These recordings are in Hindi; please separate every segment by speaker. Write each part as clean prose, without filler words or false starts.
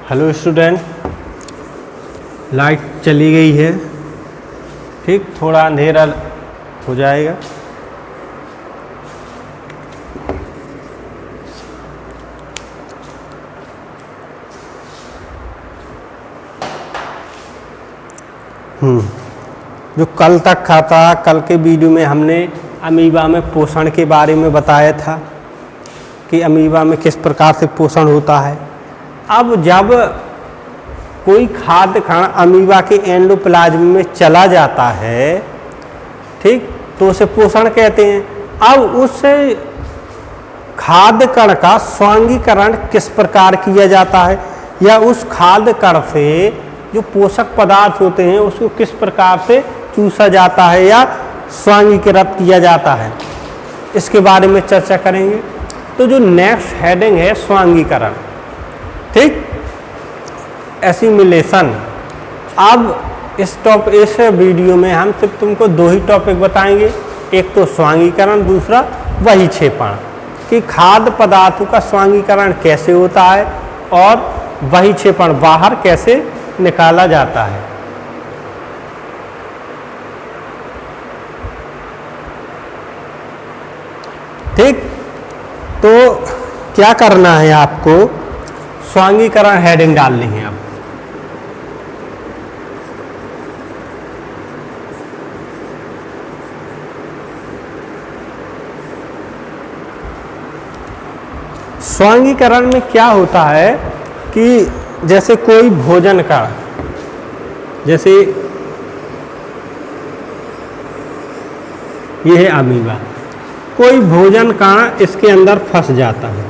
Speaker 1: हेलो स्टूडेंट, लाइट चली गई है। ठीक, थोड़ा अंधेरा हो जाएगा। जो कल तक था, कल के वीडियो में हमने अमीबा में पोषण के बारे में बताया था कि अमीबा में किस प्रकार से पोषण होता है। अब जब कोई खाद्य कण अमीबा के एंडोप्लाज्म में चला जाता है, ठीक, तो उसे पोषण कहते हैं। अब उस खाद्य कण का स्वांगीकरण किस प्रकार किया जाता है, या उस खाद्य कण से जो पोषक पदार्थ होते हैं उसको किस प्रकार से चूसा जाता है या स्वांगीकृत किया जाता है, इसके बारे में चर्चा करेंगे। तो जो नेक्स्ट हेडिंग है स्वांगीकरण, ठीक, एसिमिलेशन। अब इस वीडियो में हम सिर्फ तुमको दो ही टॉपिक बताएंगे, एक तो स्वांगीकरण, दूसरा बहिक्षेपण, कि खाद्य पदार्थों का स्वांगीकरण कैसे होता है और बहिक्षेपण बाहर कैसे निकाला जाता है। ठीक, तो क्या करना है आपको, स्वांगीकरण हेडिंग डालनी है। अब स्वांगीकरण में क्या होता है कि जैसे कोई भोजन का, जैसे ये है अमीबा, कोई भोजन का इसके अंदर फंस जाता है।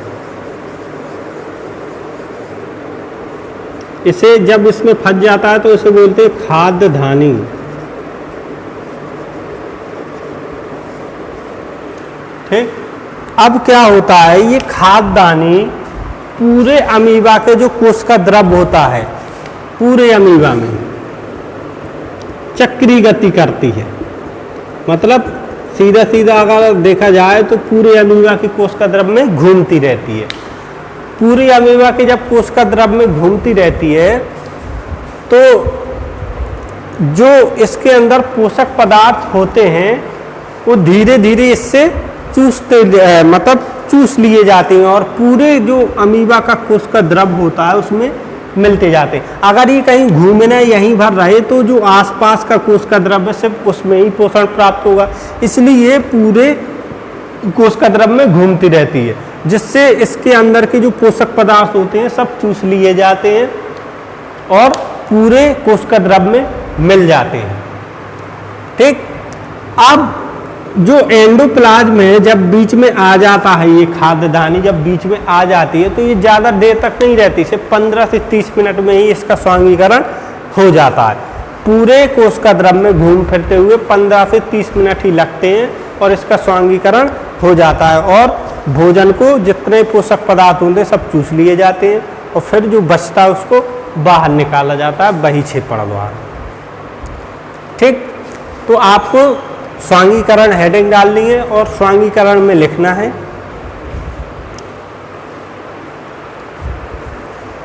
Speaker 1: इसे जब इसमें फंस जाता है तो इसे बोलते हैं खाद्य धानी। ठीक, अब क्या होता है, ये खाद्यदानी पूरे अमीबा के जो कोशिका द्रव होता है पूरे अमीबा में चक्रीय गति करती है। मतलब सीधा सीधा अगर देखा जाए तो पूरे अमीबा की कोशिका द्रव में घूमती रहती है। पूरी अमीबा के जब कोशिका द्रव में घूमती रहती है तो जो इसके अंदर पोषक पदार्थ होते हैं वो धीरे धीरे इससे चूस लिए जाते हैं और पूरे जो अमीबा का कोशिका द्रव होता है उसमें मिलते जाते हैं। अगर ये कहीं घूमना यहीं भर रहे तो जो आसपास का कोशिका द्रव है सिर्फ उसमें ही पोषण प्राप्त होगा, इसलिए ये पूरे कोशिका द्रव में घूमती रहती है, जिससे इसके अंदर के जो पोषक पदार्थ होते हैं सब चूस लिए जाते हैं और पूरे कोशिका द्रव में मिल जाते हैं। ठीक, अब जो एंडोप्लाज्म है जब बीच में आ जाता है, ये खाद्यदानी जब बीच में आ जाती है तो ये ज़्यादा देर तक नहीं रहती, सिर्फ 15 से 30 मिनट में ही इसका स्वांगीकरण हो जाता है। पूरे कोशिका द्रव में घूम फिरते हुए 15 से 30 मिनट ही लगते हैं और इसका स्वांगीकरण हो जाता है और भोजन को जितने पोषक पदार्थ होते हैं सब चूस लिए जाते हैं और फिर जो बचता है उसको बाहर निकाला जाता है बहिक्षेपण द्वारा। ठीक, तो आपको स्वांगीकरण हेडिंग डालनी है और स्वांगीकरण में लिखना है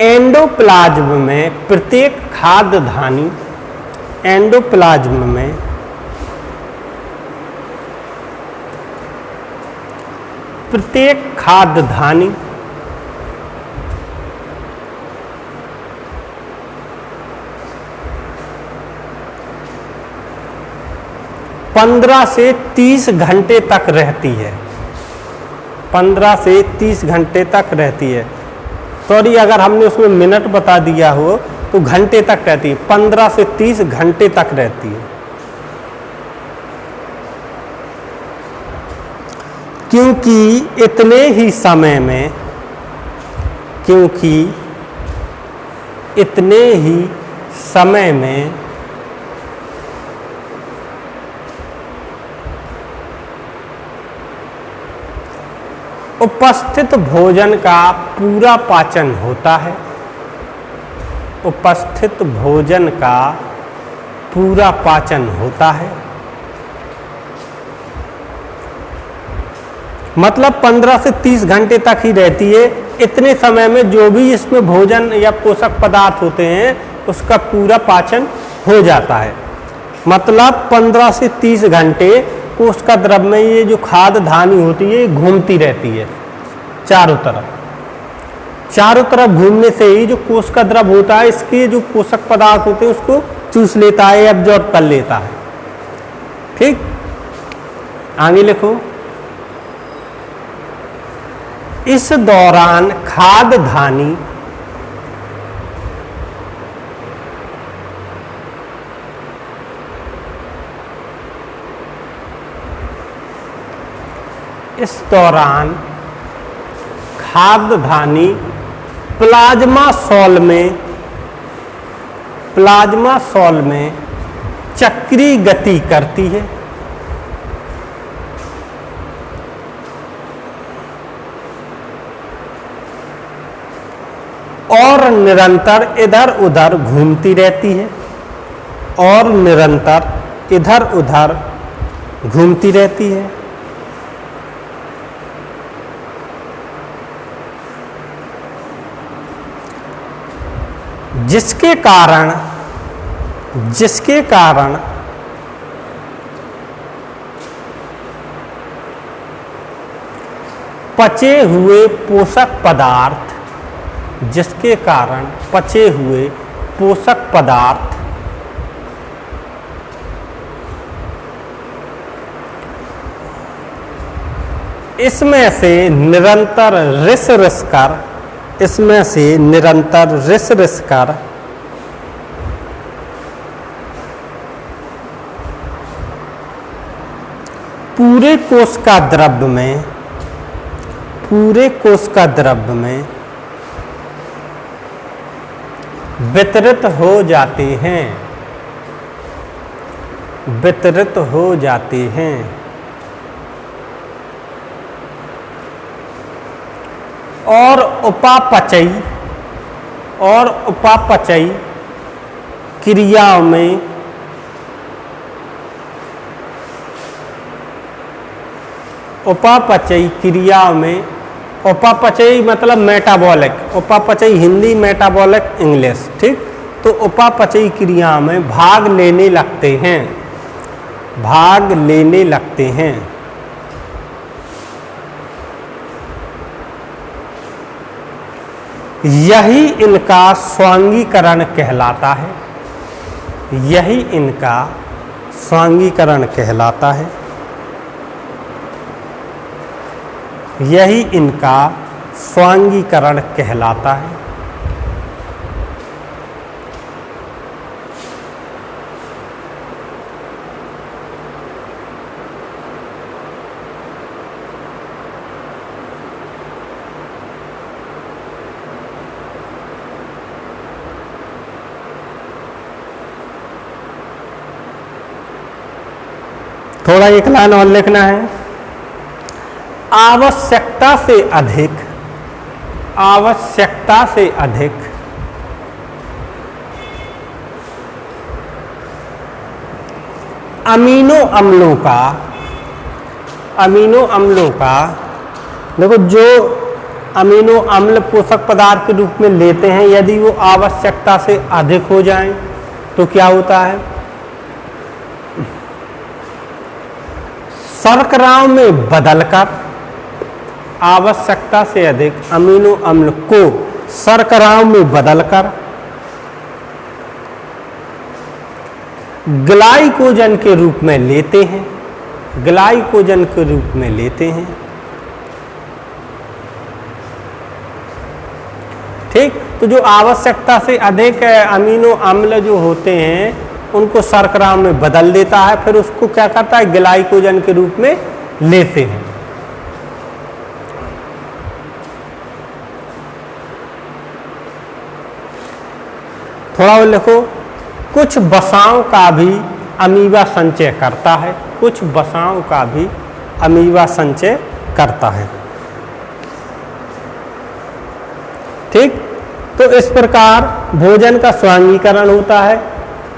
Speaker 1: एंडोप्लाज्म में प्रत्येक खाद्यधानी, एंडोप्लाज्म में प्रत्येक खाद्यधानी पंद्रह से 30 घंटे तक रहती है। 15 से 30 घंटे तक रहती है। सॉरी, अगर हमने उसमें मिनट बता दिया हो तो घंटे तक रहती है। 15 से 30 घंटे तक रहती है। क्योंकि इतने ही समय में उपस्थित भोजन का पूरा पाचन होता है। उपस्थित भोजन का पूरा पाचन होता है। मतलब 15 से 30 घंटे तक ही रहती है, इतने समय में जो भी इसमें भोजन या पोषक पदार्थ होते हैं उसका पूरा पाचन हो जाता है। मतलब 15 से 30 घंटे कोशिका द्रव में ये जो खाद्य धानी होती है घूमती रहती है चारों तरफ घूमने से ही जो कोशिका द्रव होता है इसके जो पोषक पदार्थ होते हैं उसको चूस लेता है, एब्जॉर्ब कर लेता है। ठीक, आगे लिखो। इस दौरान खाद्य धानी प्लाज्मा सॉल में चक्रीय गति करती है और निरंतर इधर उधर घूमती रहती है जिसके कारण पचे हुए पोषक पदार्थ इसमें से निरंतर रिस कर पूरे कोशिका द्रव में वितरित हो जाते हैं और उपापचयी क्रियाओं में उपापचयी मतलब मेटाबॉलिक, उपापचयी हिंदी, मेटाबॉलिक इंग्लिश। ठीक, तो उपापचयी क्रिया में भाग लेने लगते हैं। यही इनका स्वांगीकरण कहलाता है। थोड़ा एक लाइन और लिखना है। आवश्यकता से अधिक अमीनो अम्लों का देखो, जो अमीनो अम्ल पोषक पदार्थ के रूप में लेते हैं यदि वो आवश्यकता से अधिक हो जाएं तो क्या होता है, शर्कराओं में बदलकर आवश्यकता से अधिक अमीनो अम्ल को शर्कराओं में बदलकर ग्लाइकोजन के रूप में लेते हैं। ठीक, तो जो आवश्यकता से अधिक अमीनो अम्ल जो होते हैं उनको शर्करा में बदल देता है, फिर उसको क्या करता है, ग्लाइकोजन के रूप में लेते हैं। थोड़ा और लिखो, कुछ वसाओं का भी अमीबा संचय करता है। ठीक, तो इस प्रकार भोजन का स्वांगीकरण होता है।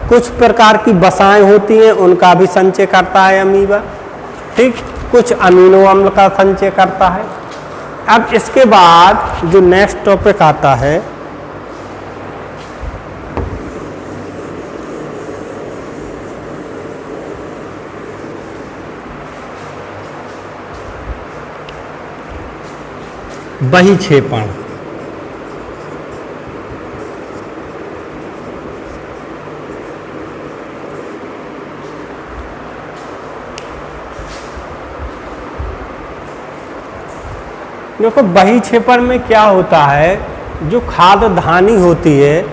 Speaker 1: कुछ प्रकार की वसाएं होती हैं उनका भी संचय करता है अमीबा। ठीक, कुछ अमीनो अम्ल का संचय करता है। अब इसके बाद जो नेक्स्ट टॉपिक आता है बहिक्षेपण। देखो बहिक्षेपण में क्या होता है, जो खाद्य धानी होती है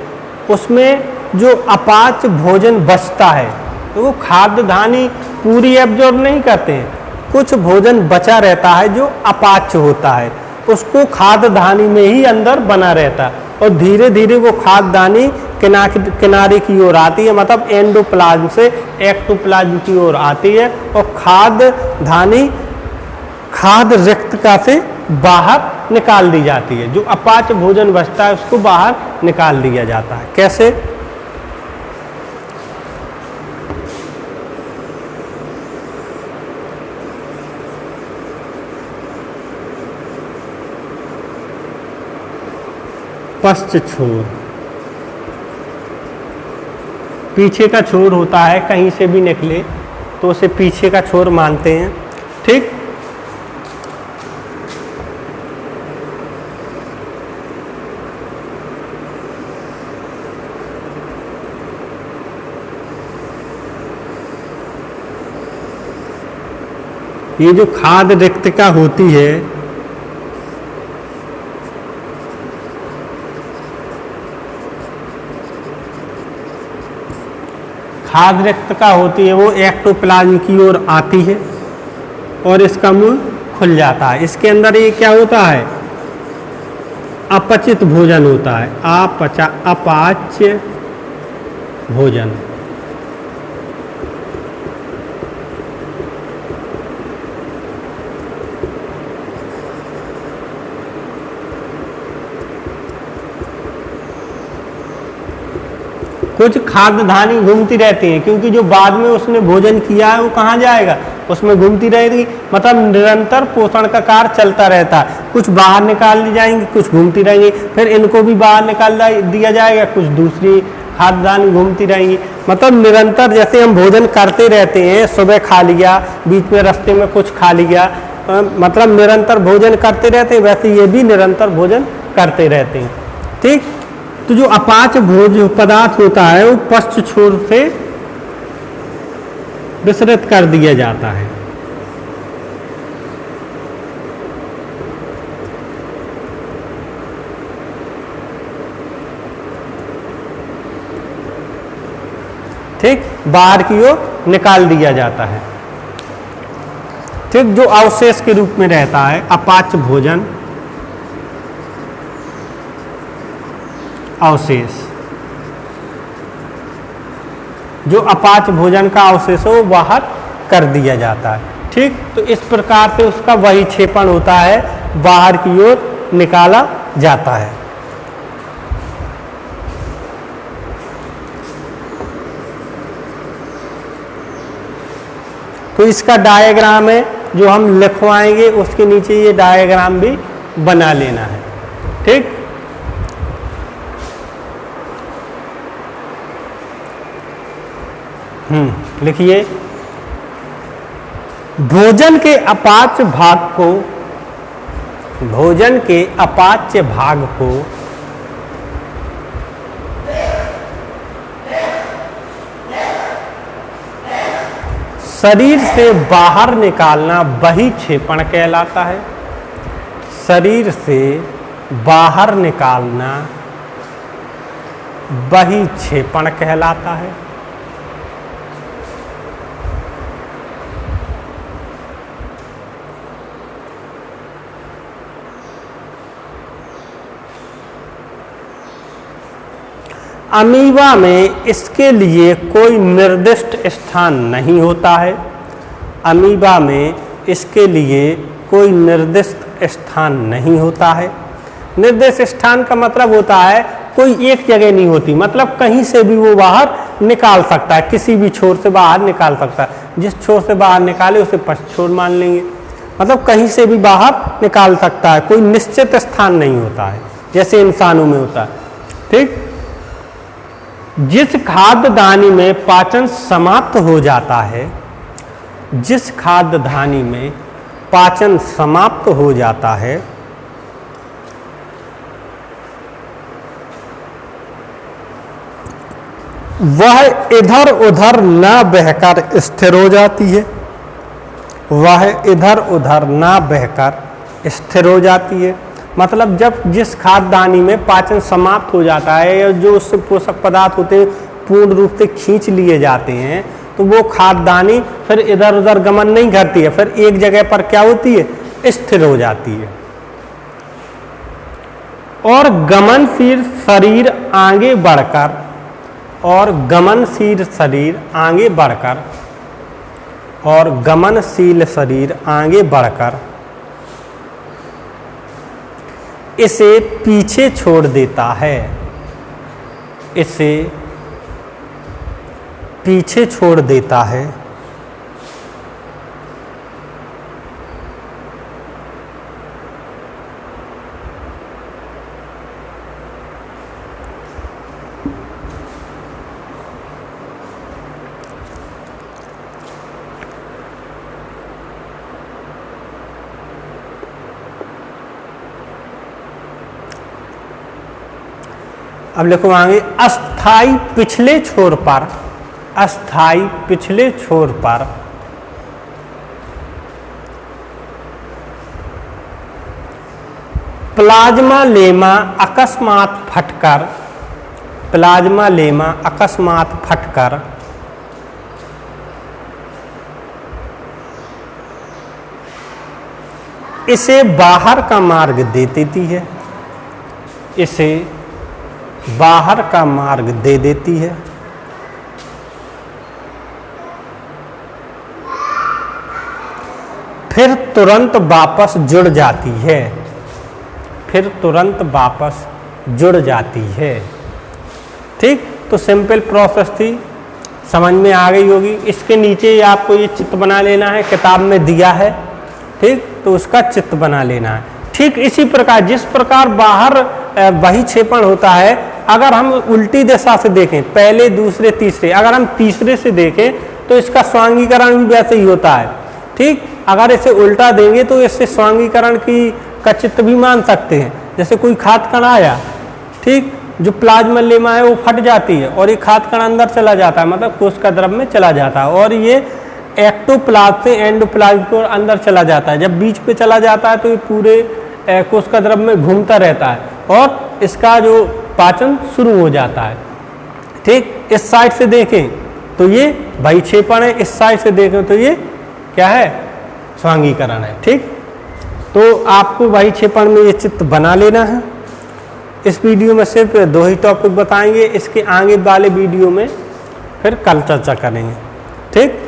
Speaker 1: उसमें जो अपाच्य भोजन बचता है तो वो खाद्य धानी पूरी एब्जॉर्ब नहीं करते हैं, कुछ भोजन बचा रहता है जो अपाच्य होता है, उसको खाद्य धानी में ही अंदर बना रहता है और धीरे धीरे वो खाद्य धानी किनारे की ओर आती है, मतलब एंडोप्लाज्म से एक्टोप्लाज्म की ओर आती है और खाद्य धानी खाद्य रिक्तका से बाहर निकाल दी जाती है। जो अपाच्य भोजन बचता है उसको बाहर निकाल दिया जाता है। कैसे? पश्च छोर, पीछे का छोर होता है, कहीं से भी निकले तो उसे पीछे का छोर मानते हैं। ठीक, ये जो खाद्य रिक्तका होती है खाद्य रिक्तका होती है वो एक्टोप्लाज्म की ओर आती है और इसका मुंह खुल जाता है। इसके अंदर ये क्या होता है, अपचित भोजन होता है, अपाच्य भोजन। कुछ खाद्य धानी घूमती रहती हैं क्योंकि जो बाद में उसने भोजन किया है वो कहाँ जाएगा, उसमें घूमती रहेगी, मतलब निरंतर पोषण का कार्य चलता रहता है। कुछ बाहर निकाल दी जाएंगी, कुछ घूमती रहेंगी, फिर इनको भी बाहर निकाल दिया जाएगा, कुछ दूसरी खाद्य धानी घूमती रहेंगी। मतलब निरंतर जैसे हम भोजन करते रहते हैं, सुबह खा लिया, बीच में रास्ते में कुछ खा लिया, मतलब निरंतर भोजन करते रहते हैं, वैसे ये भी निरंतर भोजन करते रहते हैं। ठीक, तो जो अपाच्य भोज्य पदार्थ होता है वो पश्च छोर से विसर्जित कर दिया जाता है। ठीक, बाहर की ओर निकाल दिया जाता है। ठीक, जो अवशेष के रूप में रहता है अपाच्य भोजन, अवशेष, जो अपाच्य भोजन का अवशेष हो वो बाहर कर दिया जाता है। ठीक, तो इस प्रकार से उसका बहिक्षेपण होता है, बाहर की ओर निकाला जाता है। तो इसका डायग्राम है जो हम लिखवाएंगे, उसके नीचे ये डायग्राम भी बना लेना है। ठीक, लिखिए, भोजन के अपाच्य भाग को शरीर से बाहर निकालना बहिक्षेपण कहलाता है। शरीर से बाहर निकालना बहिक्षेपण कहलाता है। अमीबा में इसके लिए कोई निर्दिष्ट स्थान नहीं होता है। अमीबा में इसके लिए कोई निर्दिष्ट स्थान नहीं होता है। निर्दिष्ट स्थान का मतलब होता है कोई एक जगह नहीं होती, मतलब कहीं से भी वो बाहर निकाल सकता है, किसी भी छोर से बाहर निकाल सकता है। जिस छोर से बाहर निकाले उसे पश्च छोर मान लेंगे। मतलब कहीं से भी बाहर निकाल सकता है, कोई निश्चित स्थान नहीं होता है जैसे इंसानों में होता है। ठीक, जिस खाद्यदानी में पाचन समाप्त हो जाता है, जिस खाद्यदानी में पाचन समाप्त हो जाता है, वह इधर उधर न बहकर स्थिर हो जाती है, वह इधर उधर न बहकर स्थिर हो जाती है। मतलब जब जिस खाद्यदानी में पाचन समाप्त हो जाता है या जो उससे पोषक पदार्थ होते हैं पूर्ण रूप से खींच लिए जाते हैं, तो वो खाद्यदानी फिर इधर उधर गमन नहीं करती है, फिर एक जगह पर क्या होती है, स्थिर हो जाती है। और गमनशील शरीर आगे बढ़कर, और गमनशील शरीर आगे बढ़कर, और गमनशील शरीर आगे बढ़कर इसे पीछे छोड़ देता है, इसे पीछे छोड़ देता है। अब लिखो आगे, अस्थाई पिछले छोर पर, अस्थाई पिछले छोर पर प्लाज्मा लेमा अकस्मात फटकर, प्लाज्मा लेमा अकस्मात फटकर इसे बाहर का मार्ग दे देती है, इसे बाहर का मार्ग दे देती है। फिर तुरंत वापस जुड़ जाती है, फिर तुरंत वापस जुड़ जाती है। ठीक, तो सिंपल प्रोसेस थी, समझ में आ गई होगी। इसके नीचे आपको ये चित्र बना लेना है, किताब में दिया है। ठीक, तो उसका चित्र बना लेना है। ठीक इसी प्रकार जिस प्रकार बाहर बहिक्षेपण होता है, अगर हम उल्टी दिशा से देखें, पहले दूसरे तीसरे, अगर हम तीसरे से देखें तो इसका स्वांगीकरण भी वैसे ही होता है। ठीक, अगर इसे उल्टा देंगे तो इससे स्वांगीकरण का चित्र भी मान सकते हैं। जैसे कोई खाद कण आया, ठीक, जो प्लाज्मा लेमा है वो फट जाती है और ये खाद कण अंदर चला जाता है, मतलब कोशिका द्रव्य में चला जाता है, और ये एक्टोप्लाज्म से एंडोप्लाज्म को अंदर चला जाता है। जब बीच पे चला जाता है तो ये पूरे कोशिका द्रव्य में घूमता रहता है और इसका जो पाचन शुरू हो जाता है। ठीक, इस साइड से देखें तो ये बहिक्षेपण है, इस साइड से देखें तो ये क्या है, स्वांगीकरण है। ठीक, तो आपको बहिक्षेपण में ये चित्र बना लेना है। इस वीडियो में सिर्फ 2 ही टॉपिक बताएंगे, इसके आगे वाले वीडियो में फिर कल चर्चा करेंगे। ठीक।